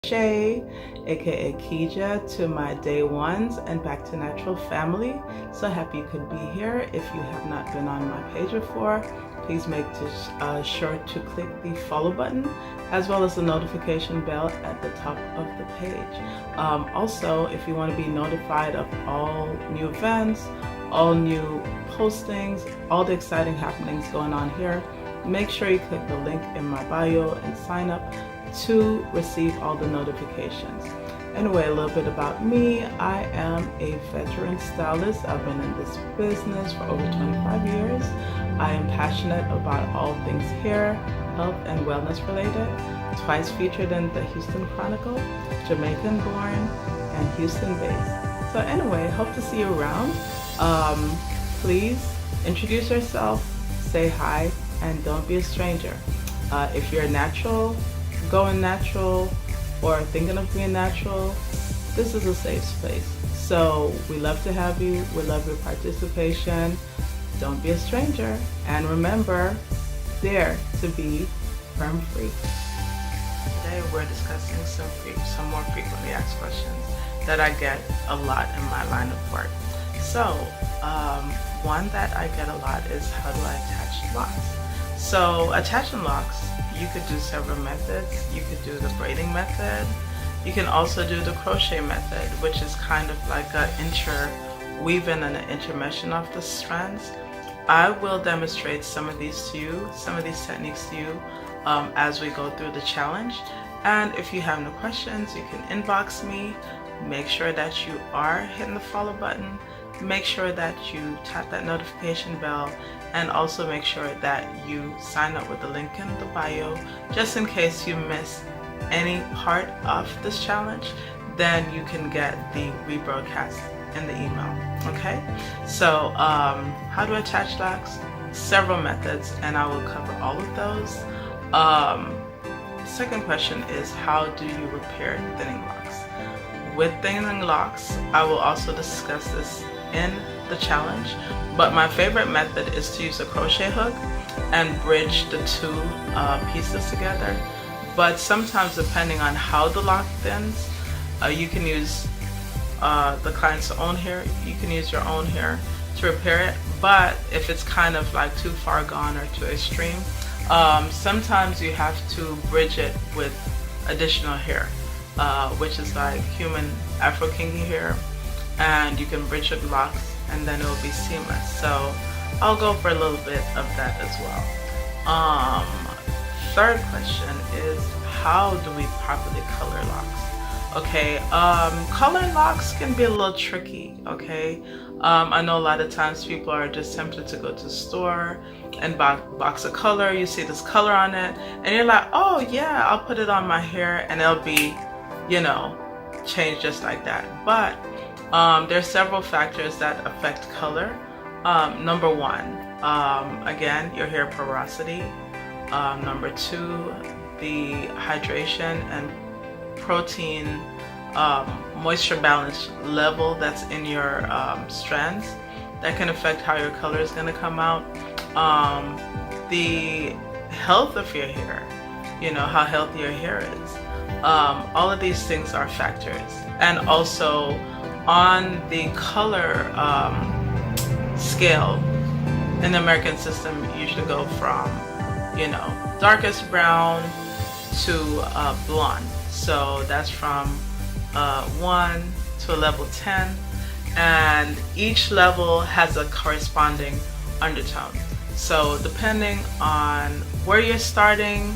Shay, aka Keja, to my day ones and back to natural family. So happy you could be here. If you have not been on my page before, please make sure to click the follow button as well as the notification bell at the top of the page. Also, if you want to be notified of all new events, all new postings, all the exciting happenings going on here, make sure you click the link in my bio and sign up to receive all the notifications. Anyway, a little bit about me. I am a veteran stylist. I've been in this business for over 25 years. I am passionate about all things hair, health, and wellness related. Twice featured in the Houston Chronicle, Jamaican born, and Houston based. So anyway, hope to see you around. Please introduce yourself, say hi, and don't be a stranger. If you're natural, going natural, or thinking of being natural, this is a safe space. So we love to have you. We love your participation. Don't be a stranger. And remember, dare to be perm free. Today we're discussing some more frequently asked questions that I get a lot in my line of work. So one that I get a lot is, how do I attach locks? So attaching locks, you could do several methods. You could do the braiding method. You can also do the crochet method, which is kind of like an interweaving and an intermeshing of the strands. I will demonstrate some of these techniques to you as we go through the challenge. And if you have no questions, you can inbox me. Make sure that you are hitting the follow button. Make sure that you tap that notification bell, and also make sure that you sign up with the link in the bio, just in case you miss any part of this challenge. Then you can get the rebroadcast in the email. Okay, so how to attach locks? Several methods, and I will cover all of those. Second question is, how do you repair thinning locks? With thinning locks, I will also discuss this in the challenge, but my favorite method is to use a crochet hook and bridge the two pieces together. But sometimes, depending on how the lock thins, you can use the client's own hair. You can use your own hair to repair it. But if it's kind of like too far gone or too extreme, sometimes you have to bridge it with additional hair, which is like human Afro kinky hair. And you can bridge with locks, and then it will be seamless. So I'll go for a little bit of that as well. Third question is, how do we properly color locks? Okay, coloring locks can be a little tricky. Okay, I know a lot of times people are just tempted to go to the store and buy a box of color. You see this color on it, and you're like, oh yeah, I'll put it on my hair, and it'll be, changed just like that. But there's several factors that affect color. Number one, again, your hair porosity. Number two, the hydration and protein moisture balance level that's in your strands. That can affect how your color is going to come out. The health of your hair, how healthy your hair is. All of these things are factors. And also, on the color scale in the American system, you usually go from darkest brown to blonde. So that's from 1 to a level 10, and each level has a corresponding undertone. So depending on where you're starting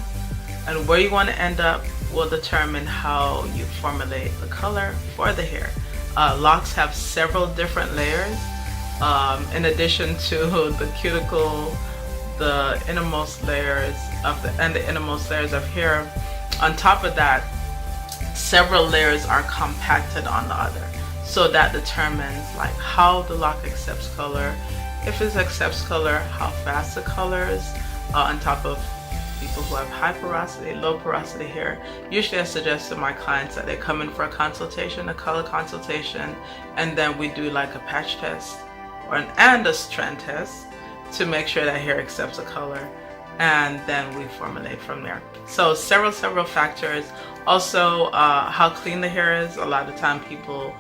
and where you want to end up will determine how you formulate the color for the hair. Locks have several different layers. In addition to the cuticle, the innermost layers and the innermost layers of hair, on top of that, several layers are compacted on the other. So that determines like how the lock accepts color. If it accepts color, how fast the colors. On top of people who have high porosity, low porosity hair, usually I suggest to my clients that they come in for a consultation, a color consultation, and then we do like a patch test and a strand test to make sure that hair accepts the color. and then we formulate from there. So several factors. Also, how clean the hair is. A lot of time people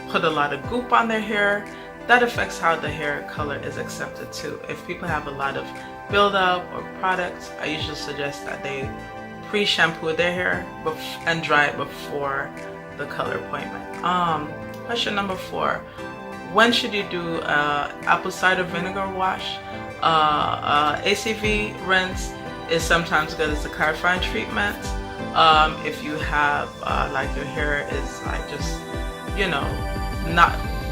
put a lot of goop on their hair. That affects how the hair color is accepted too. If people have a lot of buildup or products, I usually suggest that they pre-shampoo their hair and dry it before the color appointment. Question number 4. When should you do apple cider vinegar wash? ACV rinse is sometimes good as a clarifying treatment. If you have like your hair is like just, you know,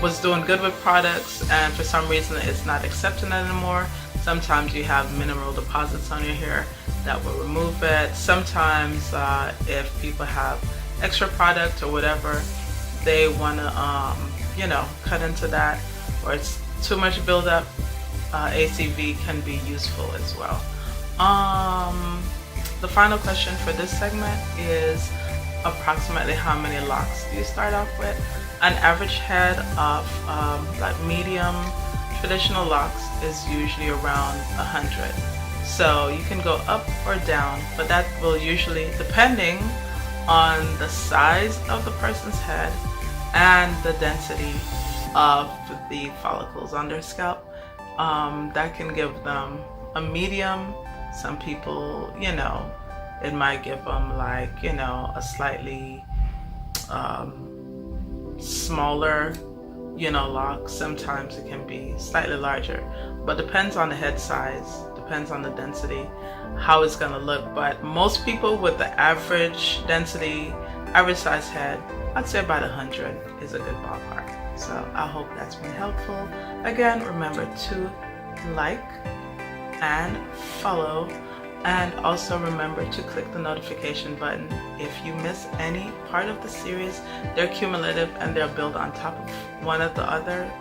was doing good with products and for some reason it's not accepting it anymore, sometimes you have mineral deposits on your hair that will remove it. Sometimes if people have extra product or whatever, they want to you know, cut into that, or it's too much buildup, ACV can be useful as well. The final question for this segment is approximately how many locks do you start off with? An average head of like medium traditional locks is usually around 100. So you can go up or down, but that will usually, depending on the size of the person's head and the density of the follicles on their scalp, that can give them a medium. Some people, you know, it might give them like, you know, a slightly smaller, you know, lock. Sometimes it can be slightly larger, but depends on the head size, depends on the density, how it's gonna look. But most people with the average density, average size head, I'd say about 100 is a good ballpark. So I hope that's been helpful. Again, remember to like and follow, and also remember to click the notification button. If you miss any part of the series, they're cumulative and they're built on top of one of the other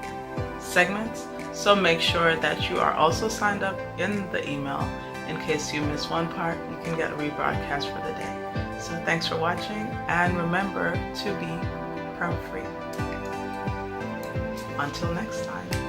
segments. So make sure that you are also signed up in the email in case you miss one part. You can get a rebroadcast for the day. So thanks for watching, and remember to be perm free. Until next time.